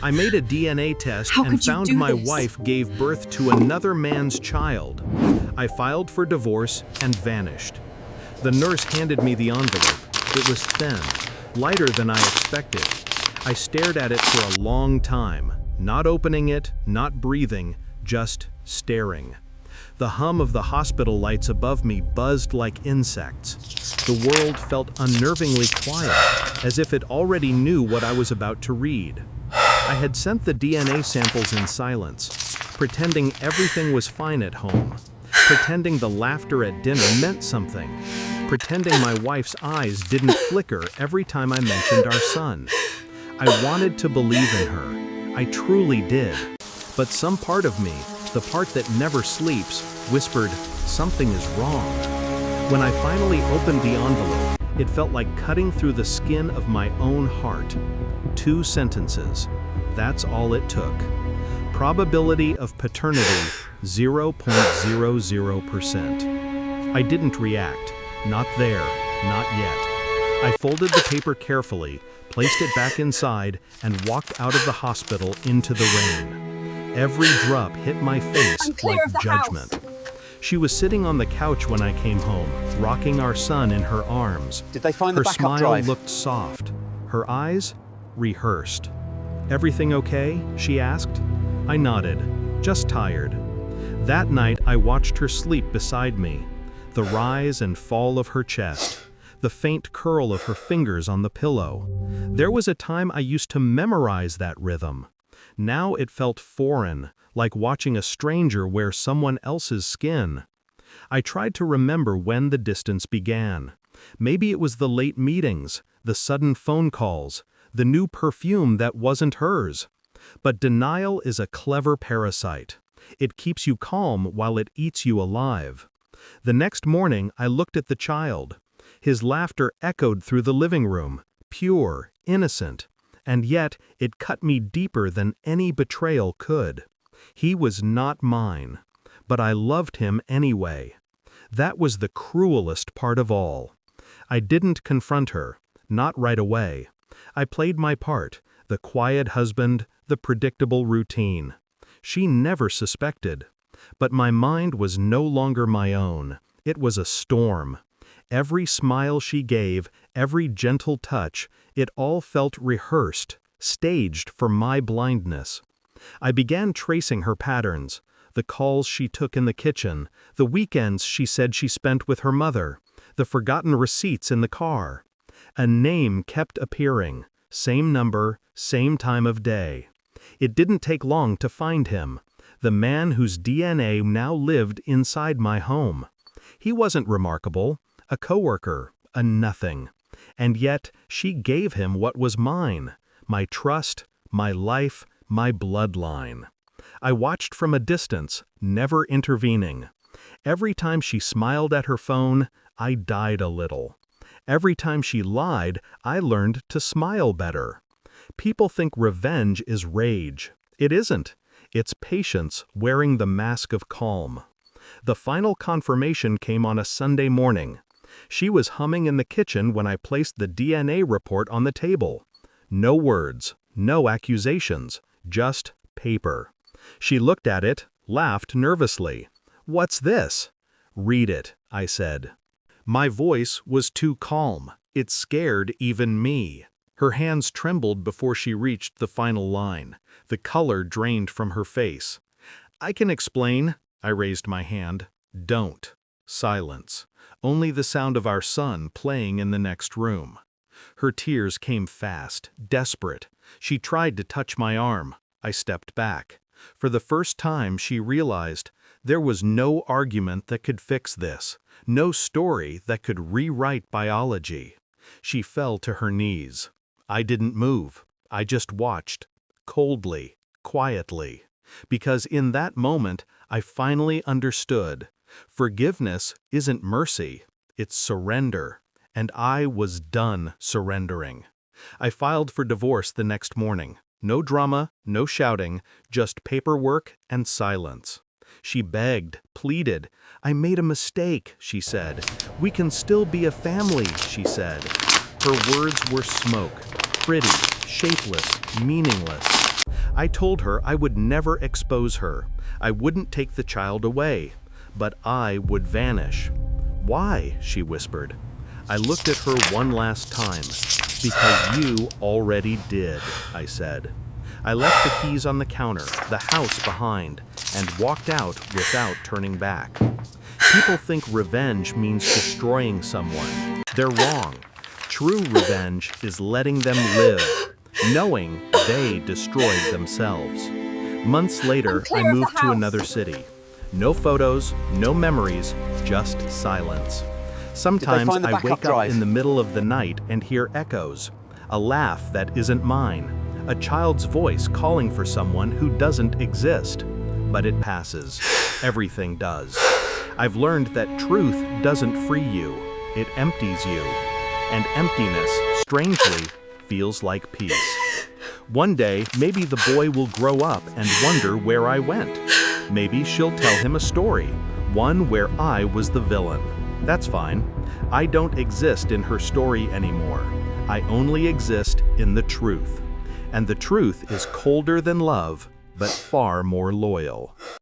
I made a DNA test How and could you found do my this? wife gave birth to another man's child. I filed for divorce and vanished. The nurse handed me the envelope. It was thin, lighter than I expected. I stared at it for a long time, not opening it, not breathing, just staring. The hum of the hospital lights above me buzzed like insects. The world felt unnervingly quiet, as if it already knew what I was about to read. I had sent the DNA samples in silence, pretending everything was fine at home, pretending the laughter at dinner meant something, pretending my wife's eyes didn't flicker every time I mentioned our son. I wanted to believe in her. I truly did. But some part of me, the part that never sleeps, whispered, something is wrong. When I finally opened the envelope, it felt like cutting through the skin of my own heart. 2 sentences. That's all it took. Probability of paternity, 0.00%. I didn't react. Not there. Not yet. I folded the paper carefully, placed it back inside, and walked out of the hospital into the rain. Every drop hit my face like judgment. She was sitting on the couch when I came home, rocking our son in her arms. Did they find Her the backup smile drive? looked soft. Her eyes? Rehearsed. Everything okay? She asked. I nodded. Just tired. That night I watched her sleep beside me. The rise and fall of her chest. The faint curl of her fingers on the pillow. There was a time I used to memorize that rhythm. Now it felt foreign, like watching a stranger wear someone else's skin. I tried to remember when the distance began. Maybe it was the late meetings, the sudden phone calls, the new perfume that wasn't hers. But denial is a clever parasite. It keeps you calm while it eats you alive. The next morning, I looked at the child. His laughter echoed through the living room, pure, innocent. And yet, it cut me deeper than any betrayal could. He was not mine, but I loved him anyway. That was the cruelest part of all. I didn't confront her, not right away. I played my part, the quiet husband, the predictable routine. She never suspected. But my mind was no longer my own. It was a storm. Every smile she gave, every gentle touch, it all felt rehearsed, staged for my blindness. I began tracing her patterns, the calls she took in the kitchen, the weekends she said she spent with her mother, the forgotten receipts in the car. A name kept appearing, same number, same time of day. It didn't take long to find him, the man whose DNA now lived inside my home. He wasn't remarkable. A coworker, a nothing. And yet, she gave him what was mine, my trust, my life, my bloodline. I watched from a distance, never intervening. Every time she smiled at her phone, I died a little. Every time she lied, I learned to smile better. People think revenge is rage. It isn't. It's patience wearing the mask of calm. The final confirmation came on a Sunday morning. She was humming in the kitchen when I placed the DNA report on the table. No words, no accusations, just paper. She looked at it, laughed nervously. "What's this?" "Read it," I said. My voice was too calm. It scared even me. Her hands trembled before she reached the final line. The color drained from her face. "I can explain." I raised my hand. "Don't." Silence. Only the sound of our son playing in the next room. Her tears came fast, desperate. She tried to touch my arm. I stepped back. For the first time, she realized there was no argument that could fix this, no story that could rewrite biology. She fell to her knees. I didn't move. I just watched, coldly, quietly. Because in that moment, I finally understood. Forgiveness isn't mercy, it's surrender. And I was done surrendering. I filed for divorce the next morning. No drama, no shouting, just paperwork and silence. She begged, pleaded. "I made a mistake," she said. "We can still be a family," she said. Her words were smoke, pretty, shapeless, meaningless. I told her I would never expose her. I wouldn't take the child away, but I would vanish. Why? She whispered. I looked at her one last time. Because you already did, I said. I left the keys on the counter, the house behind, and walked out without turning back. People think revenge means destroying someone. They're wrong. True revenge is letting them live, knowing they destroyed themselves. Months later, I moved to another city. No photos, no memories, just silence. Sometimes I wake up in the middle of the night and hear echoes, a laugh that isn't mine, a child's voice calling for someone who doesn't exist. But it passes. Everything does. I've learned that truth doesn't free you, it empties you. And emptiness, strangely, feels like peace. One day, maybe the boy will grow up and wonder where I went. Maybe she'll tell him a story, one where I was the villain. That's fine. I don't exist in her story anymore. I only exist in the truth. And the truth is colder than love, but far more loyal.